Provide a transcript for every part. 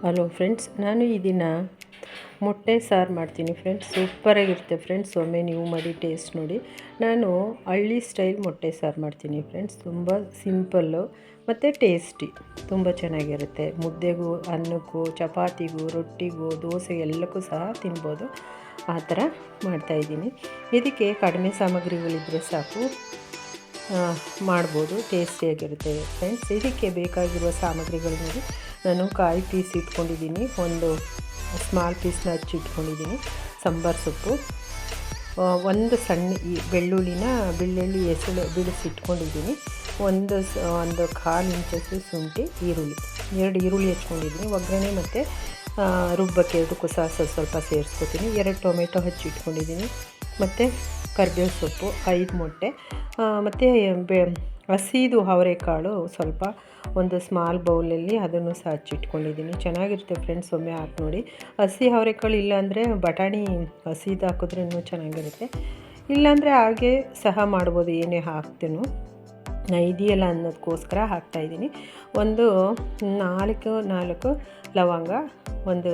Hello friends, ನಾನು ಈ ದಿನ ಮೊಟ್ಟೆ ಸಾರು ಮಾಡ್ತೀನಿ ಫ್ರೆಂಡ್ಸ್. ಸೂಪರಾಗಿರುತ್ತೆ ಫ್ರೆಂಡ್ಸ್. ಒಮ್ಮೆ ನೀವು ಮಾಡಿ ಟೇಸ್ಟ್ ನೋಡಿ. ನಾನು ಹಳ್ಳಿ ಸ್ಟೈಲ್ ಮೊಟ್ಟೆ ಸಾರು ಮಾಡ್ತೀನಿ ಫ್ರೆಂಡ್ಸ್. ತುಂಬ ಸಿಂಪಲ್ಲು ಮತ್ತು ಟೇಸ್ಟಿ, ತುಂಬ ಚೆನ್ನಾಗಿರುತ್ತೆ. ಮುದ್ದೆಗೂ, ಅನ್ನಕ್ಕೂ, ಚಪಾತಿಗೂ, ರೊಟ್ಟಿಗೂ, ದೋಸೆ ಎಲ್ಲಕ್ಕೂ ಸಹ ತಿನ್ಬೋದು. ಆ ಥರ ಮಾಡ್ತಾಯಿದ್ದೀನಿ. ಇದಕ್ಕೆ ಕಡಿಮೆ ಸಾಮಗ್ರಿಗಳಿದ್ದರೆ ಸಾಕು, ಮಾಡ್ಬೋದು. ಟೇಸ್ಟಿಯಾಗಿರುತ್ತೆ ಫ್ರೆಂಡ್ಸ್. ಇದಕ್ಕೆ ಬೇಕಾಗಿರುವ ಸಾಮಗ್ರಿಗಳು ನೋಡಿ. ನಾನು ಕಾಯಿ ಪೀಸ್ ಇಟ್ಕೊಂಡಿದ್ದೀನಿ, ಒಂದು ಸ್ಮಾಲ್ ಪೀಸ್ನ ಹಚ್ಚಿಟ್ಕೊಂಡಿದ್ದೀನಿ, ಸಾಂಬಾರು ಸೊಪ್ಪು, ಒಂದು ಸಣ್ಣ ಬೆಳ್ಳುಳ್ಳಿ ಎಸಳು ಬಿಡಿಸಿಟ್ಕೊಂಡಿದ್ದೀನಿ, ಒಂದು ಕಾಲು ಇಂಚಷ್ಟು ಶುಂಠಿ, ಎರಡು ಈರುಳ್ಳಿ ಹಚ್ಕೊಂಡಿದ್ದೀನಿ. ಒಗ್ಗರಣೆ ಮತ್ತು ರುಬ್ಬಕ್ಕೆ ಅದಕ್ಕೂ ಸಹ ಸ್ವಲ್ಪ ಸೇರಿಸ್ಕೊತೀನಿ. 2 ಟೊಮೆಟೊ ಹಚ್ಚಿಟ್ಕೊಂಡಿದ್ದೀನಿ, ಮತ್ತು ಕರಿಬೇವು ಸೊಪ್ಪು, 5 ಮೊಟ್ಟೆ, ಮತ್ತು ಹಸಿದು ಅವರೆಕಾಳು ಸ್ವಲ್ಪ ಒಂದು ಸ್ಮಾಲ್ ಬೌಲಲ್ಲಿ ಅದನ್ನು ಸಹ ಹಚ್ಚಿಟ್ಕೊಂಡಿದ್ದೀನಿ. ಚೆನ್ನಾಗಿರುತ್ತೆ ಫ್ರೆಂಡ್ಸ್, ಒಮ್ಮೆ ಹಾಕಿ ನೋಡಿ. ಹಸಿ ಅವರೆಕಾಳು ಇಲ್ಲಾಂದರೆ ಬಟಾಣಿ ಹಸಿದು ಹಾಕಿದ್ರೆ ಇನ್ನೂ ಚೆನ್ನಾಗಿರುತ್ತೆ. ಇಲ್ಲಾಂದರೆ ಹಾಗೆ ಸಹ ಮಾಡ್ಬೋದು, ಏನೇ ಹಾಕ್ತೀನೋ. ಇದೆಯಲ್ಲ ಅನ್ನೋದಕ್ಕೋಸ್ಕರ ಹಾಕ್ತಾಯಿದ್ದೀನಿ. ಒಂದು 4 ಲವಂಗ, ಒಂದು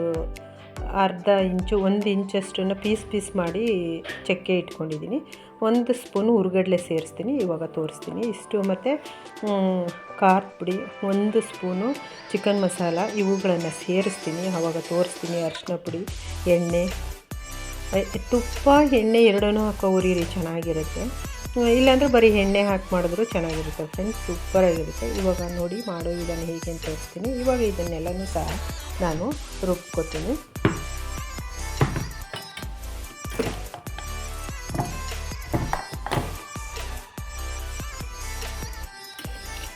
ಅರ್ಧ ಇಂಚು, 1 ಇಂಚಷ್ಟನ್ನು ಪೀಸ್ ಮಾಡಿ ಚಕ್ಕೆ ಇಟ್ಕೊಂಡಿದ್ದೀನಿ. 1 ಸ್ಪೂನು ಹುರ್ಗಡ್ಲೆ ಸೇರಿಸ್ತೀನಿ, ಇವಾಗ ತೋರಿಸ್ತೀನಿ ಇಷ್ಟು. ಮತ್ತು ಖಾರದ ಪುಡಿ, 1 ಸ್ಪೂನು ಚಿಕನ್ ಮಸಾಲ, ಇವುಗಳನ್ನು ಸೇರಿಸ್ತೀನಿ, ಆವಾಗ ತೋರಿಸ್ತೀನಿ. ಅರಿಶಿನ ಪುಡಿ, ಎಣ್ಣೆ, ತುಪ್ಪ, ಎಣ್ಣೆ ಎರಡೂ ಹಾಕೋ ಉರಿರಿ, ಚೆನ್ನಾಗಿರುತ್ತೆ. ಇಲ್ಲಾಂದರೆ ಬರೀ ಎಣ್ಣೆ ಹಾಕಿ ಮಾಡಿದ್ರು ಚೆನ್ನಾಗಿರುತ್ತೆ ಫ್ರೆಂಡ್ಸ್, ಸೂಪರಾಗಿರುತ್ತೆ. ಇವಾಗ ನೋಡಿ ಮಾಡೋ ವಿಧಾನ ಹೇಗೆ ಅಂತ ತೋರಿಸ್ತೀನಿ. ಇವಾಗ ಇದನ್ನೆಲ್ಲನೂ ಸಹ ನಾನು ರುಬ್ಕೋತೀನಿ.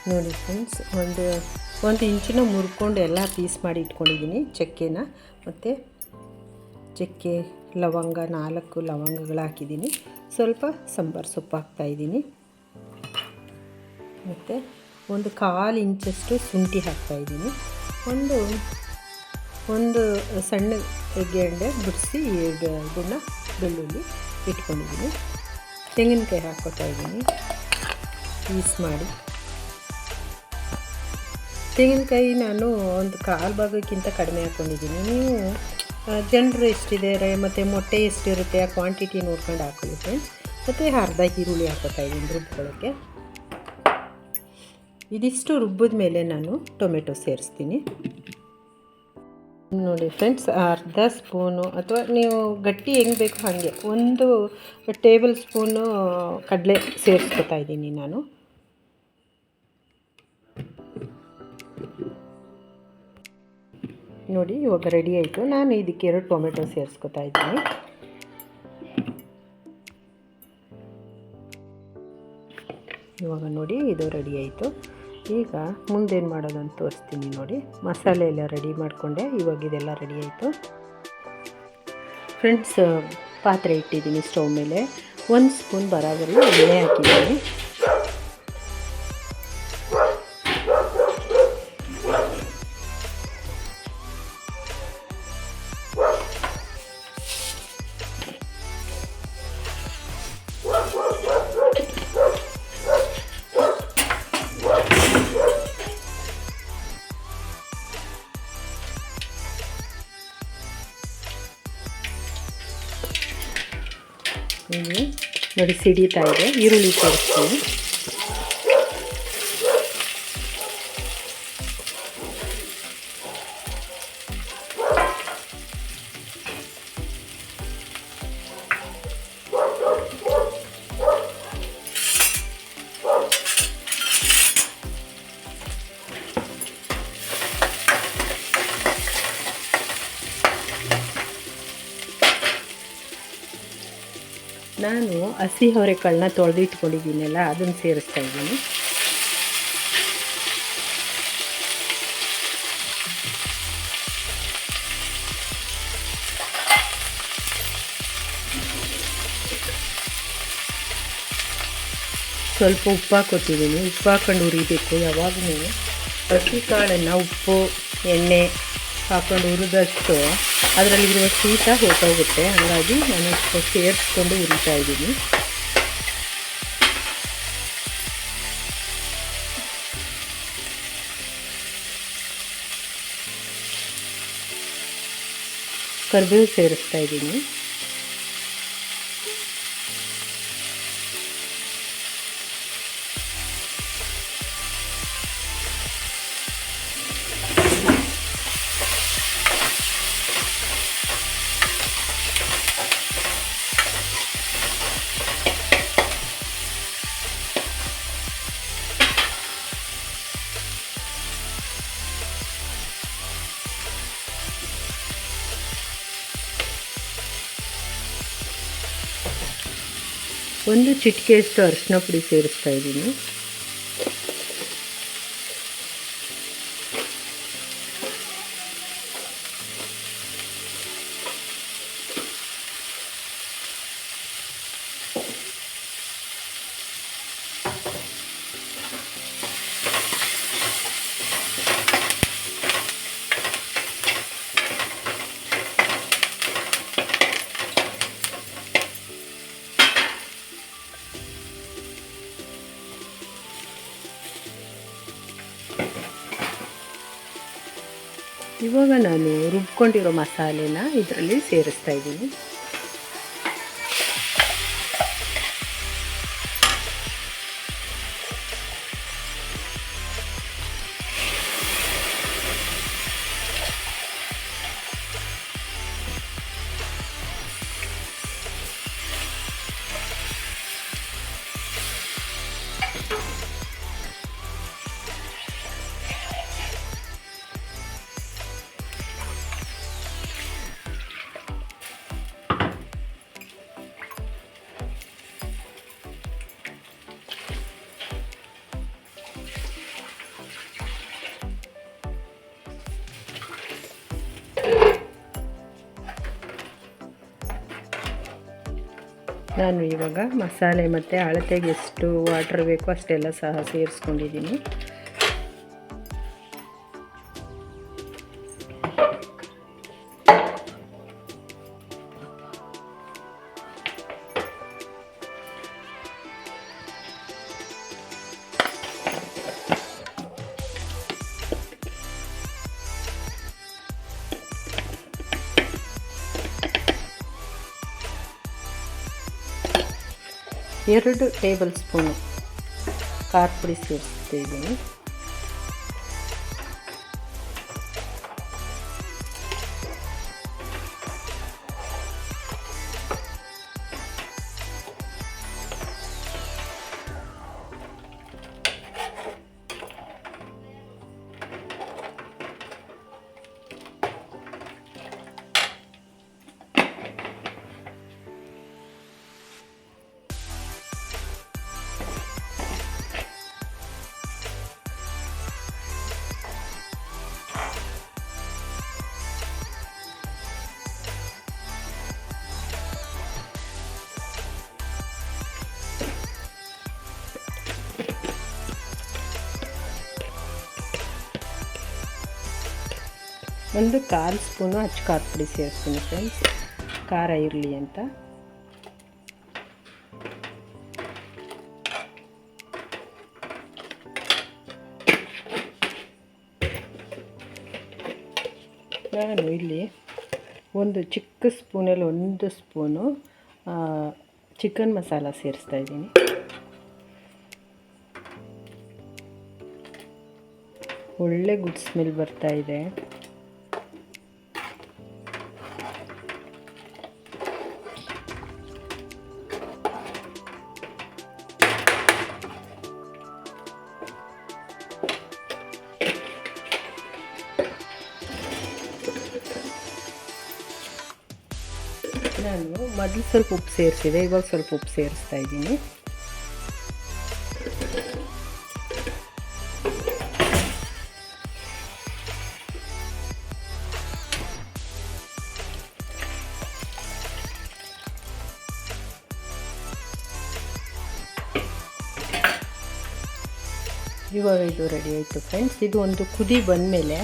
ನೋಡಿ ಫ್ರೆಂಡ್ಸ್, ಒಂದು ಇಂಚಿನ ಮುರ್ಕೊಂಡು ಎಲ್ಲ ಪೀಸ್ ಮಾಡಿ ಇಟ್ಕೊಂಡಿದ್ದೀನಿ. ಚಕ್ಕೆನ ಮತ್ತು ಚಕ್ಕೆ, ಲವಂಗ, 4 ಲವಂಗಗಳು ಹಾಕಿದ್ದೀನಿ. ಸ್ವಲ್ಪ ಸಾಂಬಾರು ಸೊಪ್ಪು ಹಾಕ್ತಾಯಿದ್ದೀನಿ, ಮತ್ತು ಒಂದು ಕಾಲು ಇಂಚಷ್ಟು ಶುಂಠಿ ಹಾಕ್ತಾಯಿದ್ದೀನಿ. ಒಂದು ಸಣ್ಣ ಗೆಡ್ಡೆ ಬಿಡಿಸಿ ಇದನ್ನು ಬೆಳ್ಳುಳ್ಳಿ ಇಟ್ಕೊಂಡಿದ್ದೀನಿ. ತೆಂಗಿನಕಾಯಿ ಹಾಕ್ಕೊತಾಯಿದ್ದೀನಿ ಪೀಸ್ ಮಾಡಿ. ತೆಂಗಿನಕಾಯಿ ನಾನು ಒಂದು ಕಾಲು ಭಾಗಕ್ಕಿಂತ ಕಡಿಮೆ ಹಾಕ್ಕೊಂಡಿದ್ದೀನಿ. ನೀವು ಜನರು ಎಷ್ಟಿದ್ದಾರೆ ಮತ್ತು ಮೊಟ್ಟೆ ಎಷ್ಟಿರುತ್ತೆ ಆ ಕ್ವಾಂಟಿಟಿ ನೋಡ್ಕೊಂಡು ಹಾಕೊಳ್ಳಿ ಫ್ರೆಂಡ್ಸ್. ಮತ್ತು ಅರ್ಧ ಈರುಳ್ಳಿ ಹಾಕ್ಕೊತಾಯಿದ್ದೀನಿ ರುಬ್ಕೊಳ್ಳೋಕ್ಕೆ. ಇದಿಷ್ಟು ರುಬ್ಬಿದ ಮೇಲೆ ನಾನು ಟೊಮೆಟೊ ಸೇರಿಸ್ತೀನಿ. ನೋಡಿ ಫ್ರೆಂಡ್ಸ್, ಅರ್ಧ ಸ್ಪೂನು, ಅಥವಾ ನೀವು ಗಟ್ಟಿ ಹೆಂಗೆ ಬೇಕು ಹಾಗೆ, 1 ಟೇಬಲ್ ಸ್ಪೂನು ಕಡಲೆ ಸೇರಿಸ್ಕೊತಾಯಿದ್ದೀನಿ ನಾನು. ನೋಡಿ ಇವಾಗ ರೆಡಿ ಆಯಿತು. ನಾನು ಇದಕ್ಕೆ 2 ಟೊಮೆಟೊ ಸೇರಿಸ್ಕೊತಾ ಇದ್ದೀನಿ. ಇವಾಗ ನೋಡಿ ಇದು ರೆಡಿ ಆಯಿತು. ಈಗ ಮುಂದೇನು ಮಾಡೋದಂತ ತೋರಿಸ್ತೀನಿ ನೋಡಿ. ಮಸಾಲೆ ಎಲ್ಲ ರೆಡಿ ಮಾಡಿಕೊಂಡೆ. ಇವಾಗ ಇದೆಲ್ಲ ರೆಡಿ ಆಯಿತು ಫ್ರೆಂಡ್ಸ್. ಪಾತ್ರೆ ಇಟ್ಟಿದ್ದೀನಿ ಸ್ಟವ್ ಮೇಲೆ. 1 ಸ್ಪೂನ್ ಬರಾಬರಿ ಎಣ್ಣೆ ಹಾಕಿದ್ದೀನಿ. ನೋಡಿ ಸಿಡಿತಾ ಇದೆ. ಈರುಳ್ಳಿ ಸೇರಿಸ್ತೀನಿ. ನಾನು ಹಸಿ ಅವರೆಕಾಳನ್ನ ತೊಳೆದಿಟ್ಕೊಂಡಿದ್ದೀನಲ್ಲ, ಅದನ್ನು ಸೇರಿಸ್ತಾ ಇದ್ದೀನಿ. ಸ್ವಲ್ಪ ಉಪ್ಪು ಹಾಕ್ಕೊತಿದ್ದೀನಿ. ಉಪ್ಪು ಹಾಕ್ಕೊಂಡು ಉರಿಬೇಕು ಯಾವಾಗಲೂ. ಹಸಿ ಕಾಳನ್ನು ಉಪ್ಪು, ಎಣ್ಣೆ ಹಾಕ್ಕೊಂಡು ಹುರಿದಷ್ಟು ಅದರಲ್ಲಿರುವ ಶೀತ ಹೊರಟೋಗುತ್ತೆ. ಹಾಗಾಗಿ ನಾನು ಸೇರಿಸ್ಕೊಂಡು ಹುರಿತಾ ಇದ್ದೀನಿ. ಕರಿಬೇವು ಸೇರಿಸ್ತಾ ಇದ್ದೀನಿ. ಒಂದು ಚಿಟಿಕೆಯಷ್ಟು ಅರಿಶಿನ ಪುಡಿ ಸೇರಿಸ್ತಾ ಇದ್ದೀನಿ. ಇವಾಗ ನಾನು ರುಬ್ಕೊಂಡಿರೋ ಮಸಾಲೆನ ಇದರಲ್ಲಿ ಸೇರಿಸ್ತಾ ಇದ್ದೀನಿ. ನಾನು ಇವಾಗ ಮಸಾಲೆ ಮತ್ತು ಅಳತೆಗೆ ಎಷ್ಟು ವಾಟರ್ ಬೇಕೋ ಅಷ್ಟೆಲ್ಲ ಸಹ ಸೇರಿಸ್ಕೊಂಡಿದ್ದೀನಿ. ಎರಡು ಟೇಬಲ್ ಸ್ಪೂನು ಖಾರ ಪುಡಿ ಸೇರಿಸ್ತಿದ್ದೀನಿ. ಒಂದು 1/4 ಸ್ಪೂನು ಅಚ್ಚ ಖಾರ ಪುಡಿ ಸೇರಿಸ್ತೀನಿ ಫ್ರೆಂಡ್ಸ್, ಖಾರ ಇರಲಿ ಅಂತ. ನಾನು ಇಲ್ಲಿ ಒಂದು ಚಿಕ್ಕ ಸ್ಪೂನಲ್ಲಿ 1 ಸ್ಪೂನು ಚಿಕನ್ ಮಸಾಲ ಸೇರಿಸ್ತಾ ಇದ್ದೀನಿ. ಒಳ್ಳೆ ಗುಡ್ ಸ್ಮೆಲ್ ಬರ್ತಾ ಇದೆ. ನಾನು ಮೊದಲು ಸ್ವಲ್ಪ ಉಪ್ಪು ಸೇರಿಸಿದೆ, ಇವಾಗ ಸ್ವಲ್ಪ ಉಪ್ಪು ಸೇರಿಸ್ತಾ ಇದ್ದೀನಿ. ಇವಾಗ ಇದು ರೆಡಿ ಆಯಿತು ಫ್ರೆಂಡ್ಸ್. ಇದು ಒಂದು ಕುದಿ ಬಂದಮೇಲೆ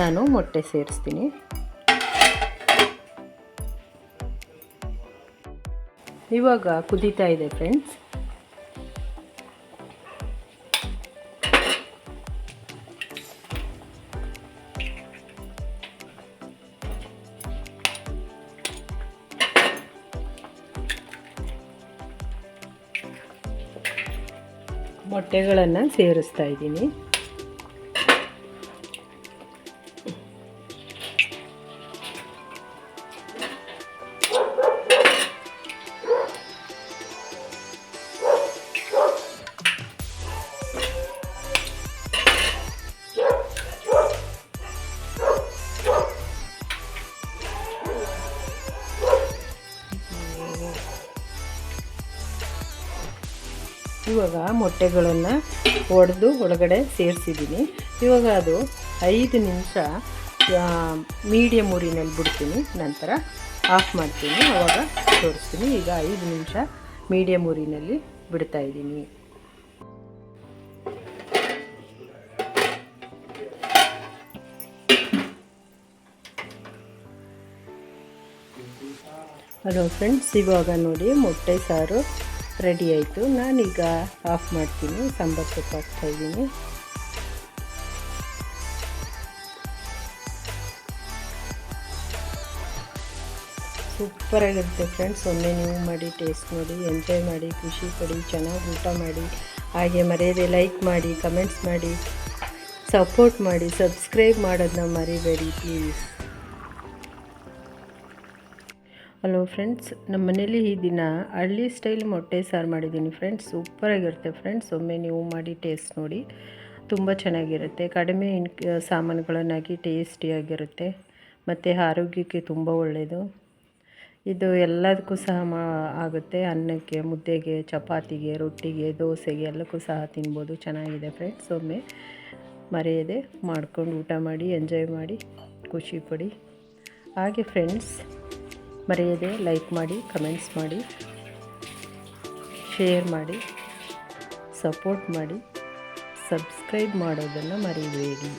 ನಾನು ಮೊಟ್ಟೆ ಸೇರಿಸ್ತೀನಿ. ಇವಾಗ ಕುದೀತಾ ಇದೆ ಫ್ರೆಂಡ್ಸ್. ಮೊಟ್ಟೆಗಳನ್ನು ಸೇರಿಸ್ತಾ ಇದ್ದೀನಿ. ಇವಾಗ ಮೊಟ್ಟೆಗಳನ್ನು ಒಡೆದು ಒಳಗಡೆ ಸೇರಿಸಿದ್ದೀನಿ. ಇವಾಗ ಅದು 5 ನಿಮಿಷ ಮೀಡಿಯಮ್ ಉರಿನಲ್ಲಿ ಬಿಡ್ತೀನಿ, ನಂತರ ಆಫ್ ಮಾಡ್ತೀನಿ. ಆವಾಗ ತೋರಿಸ್ತೀನಿ. ಈಗ 5 ನಿಮಿಷ ಮೀಡಿಯಮ್ ಉರಿನಲ್ಲಿ ಬಿಡ್ತಾಯಿದ್ದೀನಿ. ಹಲೋ ಫ್ರೆಂಡ್ಸ್, ಇವಾಗ ನೋಡಿ ಮೊಟ್ಟೆ ಸಾರು ರೆಡಿ ಆಯಿತು. ನಾನೀಗ ಆಫ್ ಮಾಡ್ತೀನಿ. ಸಾಂಬಾರು ಸೊಪ್ಪು ಹಾಕ್ತಾಯಿದ್ದೀನಿ. ಸೂಪರಾಗಿರುತ್ತೆ ಫ್ರೆಂಡ್ಸ್. ಒಮ್ಮೆ ನೀವು ಮಾಡಿ ಟೇಸ್ಟ್ ನೋಡಿ, ಎಂಜಾಯ್ ಮಾಡಿ, ಖುಷಿ ಪಡಿ, ಚೆನ್ನಾಗಿ ಊಟ ಮಾಡಿ. ಹಾಗೆ ಮರೆಯದೆ ಲೈಕ್ ಮಾಡಿ, ಕಮೆಂಟ್ಸ್ ಮಾಡಿ, ಸಪೋರ್ಟ್ ಮಾಡಿ, ಸಬ್ಸ್ಕ್ರೈಬ್ ಮಾಡೋದನ್ನ ಮರಿಬೇಡಿ ಪ್ಲೀಸ್. ಹಲೋ ಫ್ರೆಂಡ್ಸ್, ನಮ್ಮ ಮನೇಲಿ ಈ ದಿನ ಹಳ್ಳಿ ಸ್ಟೈಲ್ ಮೊಟ್ಟೆ ಸಾರು ಮಾಡಿದ್ದೀನಿ ಫ್ರೆಂಡ್ಸ್. ಸೂಪರಾಗಿರುತ್ತೆ ಫ್ರೆಂಡ್ಸ್. ಒಮ್ಮೆ ನೀವು ಮಾಡಿ ಟೇಸ್ಟ್ ನೋಡಿ, ತುಂಬ ಚೆನ್ನಾಗಿರುತ್ತೆ. ಕಡಿಮೆ ಸಾಮಾನುಗಳನ್ನಾಗಿ ಟೇಸ್ಟಿಯಾಗಿರುತ್ತೆ ಮತ್ತು ಆರೋಗ್ಯಕ್ಕೆ ತುಂಬ ಒಳ್ಳೆಯದು. ಇದು ಎಲ್ಲದಕ್ಕೂ ಸಹ ಆಗುತ್ತೆ. ಅನ್ನಕ್ಕೆ, ಮುದ್ದೆಗೆ, ಚಪಾತಿಗೆ, ರೊಟ್ಟಿಗೆ, ದೋಸೆಗೆ ಎಲ್ಲಕ್ಕೂ ಸಹ ತಿನ್ಬೋದು. ಚೆನ್ನಾಗಿದೆ ಫ್ರೆಂಡ್ಸ್. ಒಮ್ಮೆ ಮರೆಯದೆ ಮಾಡ್ಕೊಂಡು ಊಟ ಮಾಡಿ, ಎಂಜಾಯ್ ಮಾಡಿ, ಖುಷಿ ಪಡಿ. ಹಾಗೆ ಫ್ರೆಂಡ್ಸ್, ಮರೆಯದೆ ಲೈಕ್ ಮಾಡಿ, ಕಮೆಂಟ್ಸ್ ಮಾಡಿ, ಶೇರ್ ಮಾಡಿ, ಸಪೋರ್ಟ್ ಮಾಡಿ, ಸಬ್ಸ್ಕ್ರೈಬ್ ಮಾಡೋದನ್ನು ಮರಿಬೇಡಿ.